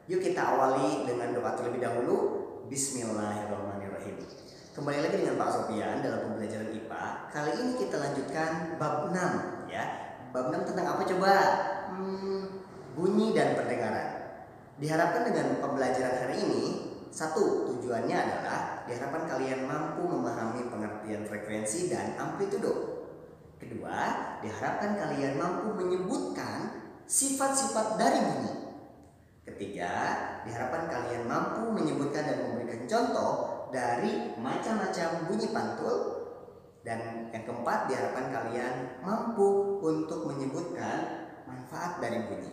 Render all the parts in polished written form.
Yuk kita awali dengan doa terlebih dahulu. Bismillahirrahmanirrahim. Kembali lagi dengan Pak Sofian dalam pembelajaran IPA. Kali ini kita lanjutkan bab 6 ya. Bab 6 tentang apa coba? Bunyi dan pendengaran. Diharapkan dengan pembelajaran hari ini, satu, tujuannya adalah diharapkan kalian mampu memahami pengertian frekuensi dan amplitudo. Kedua, diharapkan kalian mampu menyebutkan sifat-sifat dari bunyi. Ketiga, diharapkan kalian mampu menyebutkan dan memberikan contoh dari macam-macam bunyi pantul. Dan yang keempat, diharapkan kalian mampu untuk menyebutkan manfaat dari bunyi.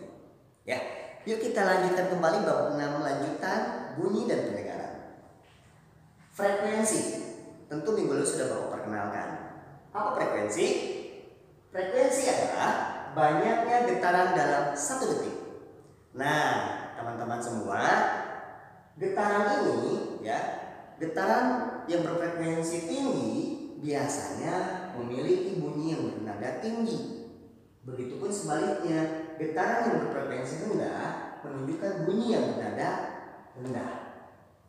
Ya, yuk kita lanjutkan kembali bab 6 lanjutan bunyi dan pendengaran. Frekuensi, tentu minggu lalu sudah Bapak perkenalkan. Apa frekuensi? Frekuensi adalah banyaknya getaran dalam 1 detik. Nah, teman-teman semua, getaran ini ya, getaran yang berfrekuensi tinggi biasanya memiliki bunyi yang bernada tinggi. Begitupun sebaliknya, getaran yang berfrekuensi rendah menunjukkan bunyi yang bernada rendah.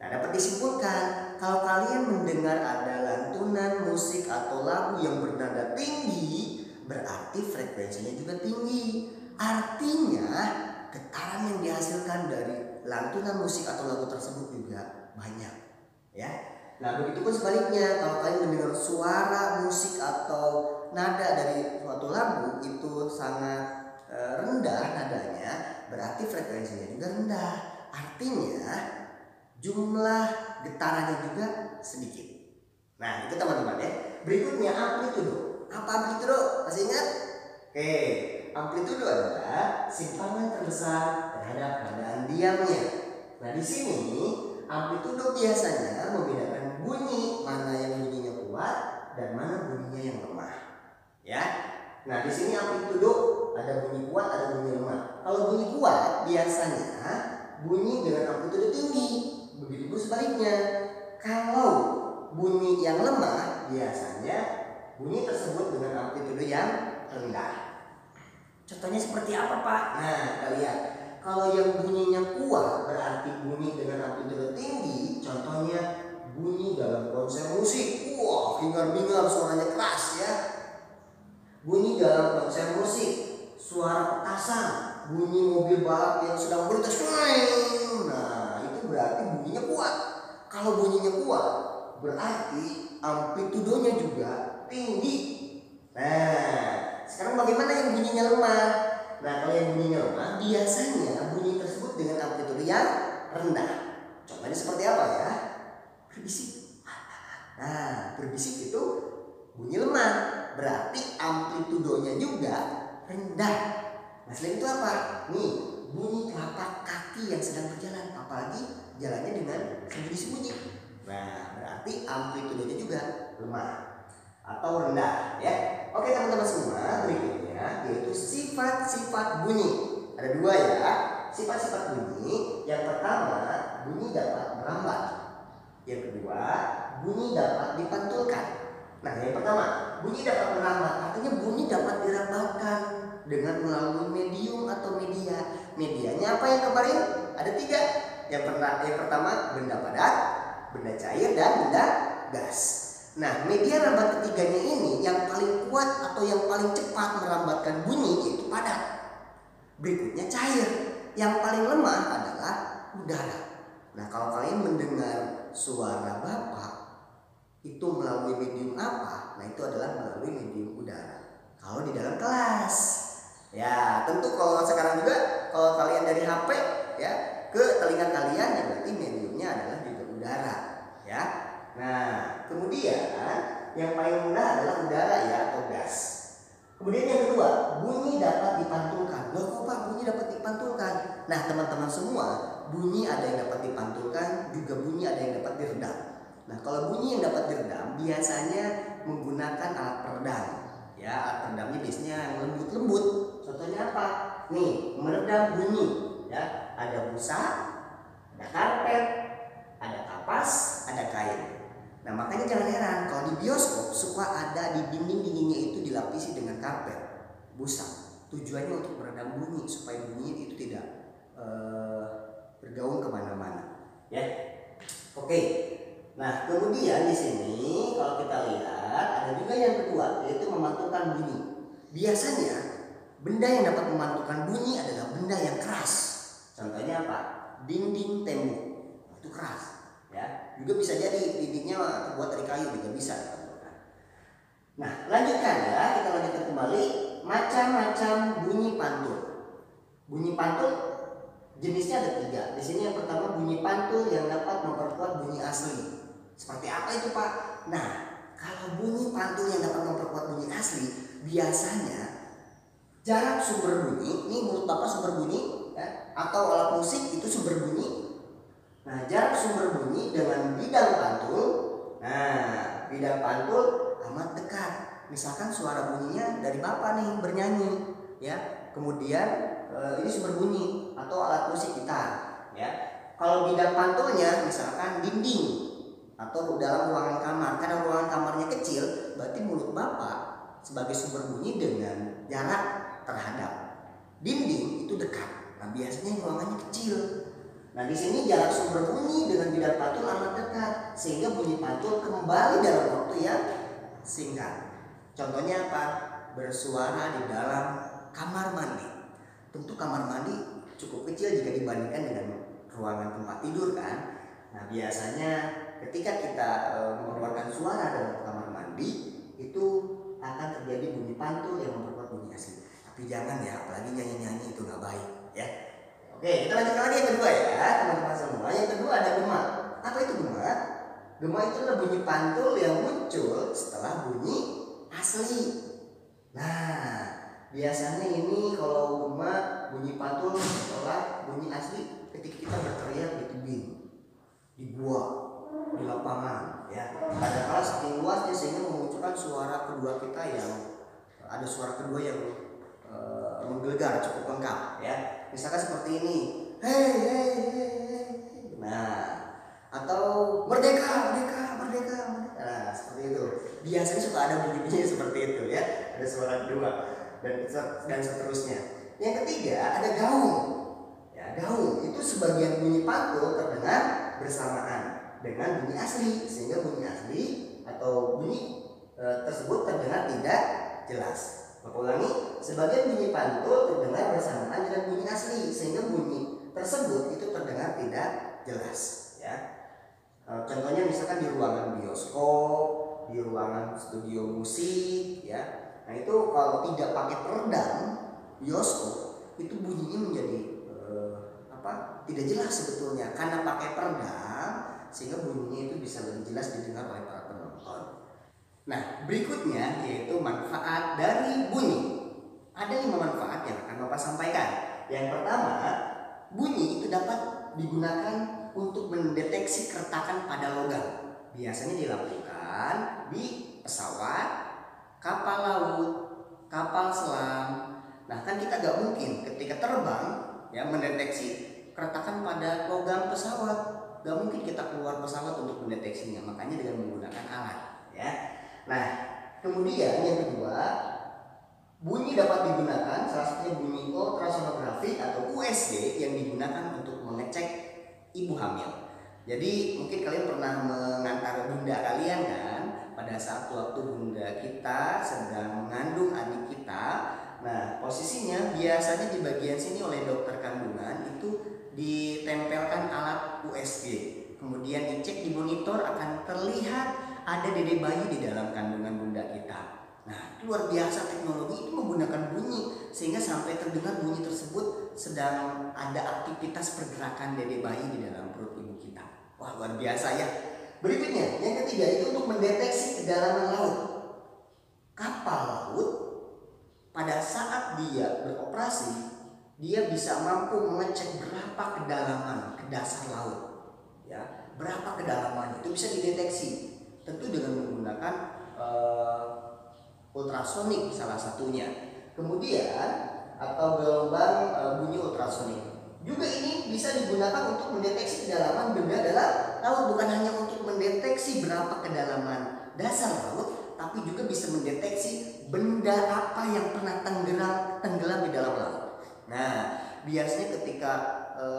Nah, dapat disimpulkan kalau kalian mendengar ada lantunan musik atau lagu yang bernada tinggi, berarti frekuensinya juga tinggi. Artinya getaran yang dihasilkan dari lantunan musik atau lagu tersebut juga banyak, ya. Nah, begitupun sebaliknya, kalau kalian mendengar suara musik atau nada dari suatu lagu itu sangat rendah nadanya, berarti frekuensinya juga rendah. Artinya jumlah getarannya juga sedikit. Nah, itu teman-teman ya. Berikutnya amplitudo. Apa amplitudo? Masih ingat? Oke. Amplitudo adalah simpanan terbesar terhadap keadaan diamnya. Nah, di sini amplitudo biasanya membedakan bunyi mana yang bunyinya kuat dan mana bunyinya yang lemah. Ya. Nah, di sini amplitudo ada bunyi kuat, ada bunyi lemah. Kalau bunyi kuat biasanya bunyi dengan amplitudo tinggi. Begitupun sebaliknya. Kalau bunyi yang lemah biasanya bunyi tersebut dengan amplitudo yang rendah. Contohnya seperti apa, Pak? Nah, kita lihat. Kalau yang bunyinya kuat berarti bunyi dengan amplitudo tinggi. Contohnya bunyi dalam konser musik. Wah, hingar-bingar suaranya keras ya. Bunyi dalam konser musik, suara petasan, bunyi mobil balap yang sedang melintas. Nah, itu berarti bunyinya kuat. Kalau bunyinya kuat, berarti amplitudonya juga tinggi. Nah, sekarang bagaimana yang bunyinya lemah? Nah, kalau yang bunyinya lemah biasanya bunyi tersebut dengan amplitudo yang rendah. Contohnya seperti apa ya? Berbisik. Nah, berbisik itu bunyi lemah, berarti amplitudonya juga rendah. Nah, selain itu apa? Nih, bunyi telapak kaki yang sedang berjalan, apalagi jalannya dengan sembunyi-sembunyi. Nah, berarti amplitudonya juga lemah atau rendah ya. Oke teman-teman semua, berikutnya yaitu sifat-sifat bunyi. Ada 2 ya, sifat-sifat bunyi. Yang pertama, bunyi dapat merambat. Yang kedua, bunyi dapat dipantulkan. Nah, yang pertama, bunyi dapat merambat, artinya bunyi dapat dirambatkan dengan melalui medium atau media. Medianya apa yang kemarin? Ada 3. Yang pertama, benda padat, benda cair, dan benda gas. Nah, media rambat ketiganya ini yang paling kuat atau yang paling cepat merambatkan bunyi yaitu padat. Berikutnya cair. Yang paling lemah adalah udara. Nah, kalau kalian mendengar suara Bapak itu melalui medium apa? Nah, itu adalah melalui medium udara. Kalau di dalam kelas. Ya, tentu kalau sekarang juga kalau kalian dari HP ya ke telinga kalian ya berarti mediumnya adalah juga udara, ya. Nah, kemudian yang paling rendah adalah udara ya atau gas. Kemudian yang kedua, bunyi dapat dipantulkan. Loh, kok Pak bunyi dapat dipantulkan? Nah, teman-teman semua, bunyi ada yang dapat dipantulkan, juga bunyi ada yang dapat diredam. Nah, kalau bunyi yang dapat diredam biasanya menggunakan alat peredam. Ya, alat peredamnya biasanya yang lembut-lembut. Contohnya apa? Nih, meredam bunyi. Ya, ada busa, ada karpet, ada kapas, ada kain. Nah, makanya jangan heran kalau di bioskop suka ada di dinding-dindingnya itu dilapisi dengan karpet, busa. Tujuannya untuk meredam bunyi supaya bunyi itu tidak bergaul Nah, kemudian di sini kalau kita lihat ada juga yang kedua, yaitu memantulkan bunyi. Biasanya benda yang dapat memantulkan bunyi adalah benda yang keras. Contohnya apa? Dinding tembok itu keras, ya. Juga bisa jadi dindingnya terbuat dari kayu, juga bisa. Nah, lanjutkan ya, kita lanjutkan kembali macam-macam bunyi pantul. Bunyi pantul jenisnya ada 3. Di sini yang pertama bunyi pantul yang dapat memperkuat bunyi asli. Seperti apa itu, Pak? Nah, kalau bunyi pantul yang dapat memperkuat bunyi asli, biasanya jarak sumber bunyi, ini menurut Bapak sumber bunyi, ya, atau alat musik itu sumber bunyi. Nah, jarak sumber bunyi dengan bidang pantul, nah, bidang pantul amat dekat. Misalkan suara bunyinya dari Bapak nih bernyanyi, ya. Kemudian ini sumber bunyi atau alat musik gitar, ya. Kalau bidang pantulnya misalkan dinding atau dalam ruangan kamar, karena ruangan kamarnya kecil, berarti mulut Bapak sebagai sumber bunyi dengan jarak terhadap dinding itu dekat. Nah, biasanya ruangannya kecil. Nah, di sini jarak sumber bunyi dengan bidang pantul amat dekat, sehingga bunyi pantul kembali dalam waktu yang singkat. Contohnya apa? Bersuara di dalam kamar mandi. Tentu kamar mandi cukup kecil jika dibandingkan dengan ruangan tempat tidur kan. Nah, biasanya ketika kita mengeluarkan suara dalam kamar mandi itu akan terjadi bunyi pantul yang memperkuat bunyi asli. Tapi jangan ya, apalagi nyanyi-nyanyi itu nggak baik ya. Oke, kita lanjutkan lagi yang kedua ya teman-teman semua. Yang kedua ada gema. Apa itu gema? Gema itu adalah bunyi pantul yang muncul setelah bunyi asli. Nah, biasanya ini kalau gema bunyi pantul setelah bunyi asli ketika kita berteriak di tebing, di gua, di lapangan, ya. Padahal saking luasnya sehingga memunculkan suara kedua kita yang ada suara kedua yang menggelegar cukup lengkap, ya. Misalkan seperti ini, hei, hei, hei, hei. Nah, atau merdeka, merdeka, merdeka, merdeka. Nah, seperti itu. Biasanya suka ada bunyi-bunyi seperti itu, ya. Ada suara kedua dan seterusnya. Yang ketiga ada gaung. Ya, gaung itu sebagian bunyi pantul terdengar bersamaan dengan bunyi asli, sehingga bunyi asli atau bunyi tersebut terdengar tidak jelas. Bapak ulangi, sebagian bunyi pantul terdengar bersamaan dengan bunyi asli, sehingga bunyi tersebut itu terdengar tidak jelas. Ya, contohnya misalkan di ruangan bioskop, di ruangan studio musik, ya. Nah, itu kalau tidak pakai peredam bioskop itu bunyinya menjadi tidak jelas sebetulnya, karena pakai peredam sehingga bunyinya itu bisa lebih jelas didengar oleh para penonton. Nah, berikutnya yaitu manfaat dari bunyi. Ada 5 manfaat yang akan Bapak sampaikan. Yang pertama, bunyi itu dapat digunakan untuk mendeteksi keretakan pada logam. Biasanya dilakukan di pesawat, kapal laut, kapal selam. Nah, kan kita gak mungkin ketika terbang ya mendeteksi keretakan pada logam pesawat. Gak mungkin kita keluar pesawat untuk mendeteksinya, makanya dengan menggunakan alat, ya. Nah, kemudian yang kedua, bunyi dapat digunakan, salah satunya bunyi ultrasonografi atau USG yang digunakan untuk mengecek ibu hamil. Jadi mungkin kalian pernah mengantar bunda kalian kan, pada saat waktu bunda kita sedang mengandung adik kita. Nah, posisinya biasanya di bagian sini oleh dokter kandungan itu ditempelkan alat USG. Kemudian dicek di monitor akan terlihat ada dede bayi di dalam kandungan bunda kita. Nah, luar biasa teknologi itu menggunakan bunyi sehingga sampai terdengar bunyi tersebut sedang ada aktivitas pergerakan dede bayi di dalam perut ibu kita. Wah, luar biasa ya. Berikutnya, yang ketiga itu untuk mendeteksi kedalaman laut. Kapal laut pada saat dia beroperasi, dia bisa mampu mengecek berapa kedalaman ke dasar laut. Ya, berapa kedalaman itu bisa dideteksi. Tentu dengan menggunakan ultrasonik salah satunya. Kemudian atau gelombang bunyi ultrasonik. Juga ini bisa digunakan untuk mendeteksi kedalaman benda dalam laut, bukan hanya untuk mendeteksi berapa kedalaman dasar laut, tapi juga bisa mendeteksi benda apa yang pernah tenggelam di dalam laut. Nah, biasanya ketika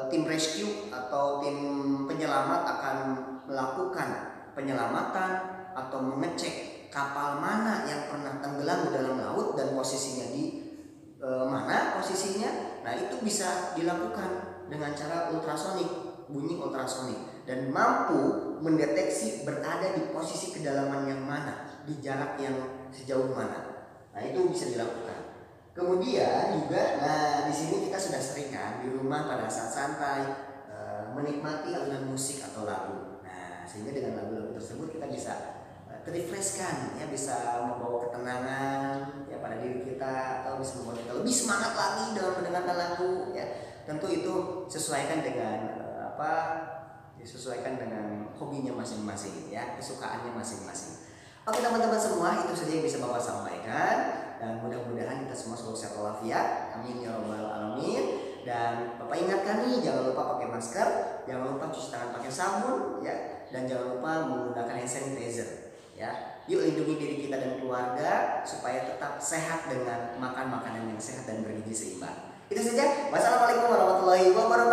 tim rescue atau tim penyelamat akan melakukan penyelamatan atau mengecek kapal mana yang pernah tenggelam di dalam laut dan posisinya di mana posisinya. Nah, itu bisa dilakukan dengan cara ultrasonik, bunyi ultrasonik, dan mampu mendeteksi berada di posisi kedalaman yang mana, di jarak yang sejauh mana. Nah, itu bisa dilakukan. Kemudian juga, nah di sini kita sudah sering kan di rumah pada saat santai menikmati alunan musik atau lagu. Nah, sehingga dengan lagu-lagu tersebut kita bisa terrefreshkan, ya, bisa membawa ketenangan ya pada diri kita, atau bisa membuat kita lebih semangat lagi dalam mendengarkan lagu, ya. Tentu itu sesuaikan dengan disesuaikan dengan hobinya masing-masing, ya, kesukaannya masing-masing. Oke teman-teman semua, itu saja yang bisa Bapak sampaikan, dan mudah-mudahan kita semua selalu sehat walafiat. Amin ya rabbal alamin. Dan Bapak ingatkan nih, jangan lupa pakai masker, jangan lupa cuci tangan pakai sabun, ya, dan jangan lupa menggunakan hand sanitizer, ya. Yuk lindungi diri kita dan keluarga supaya tetap sehat dengan makan makanan yang sehat dan bergizi seimbang. Itu saja. Wassalamualaikum warahmatullahi wabarakatuh.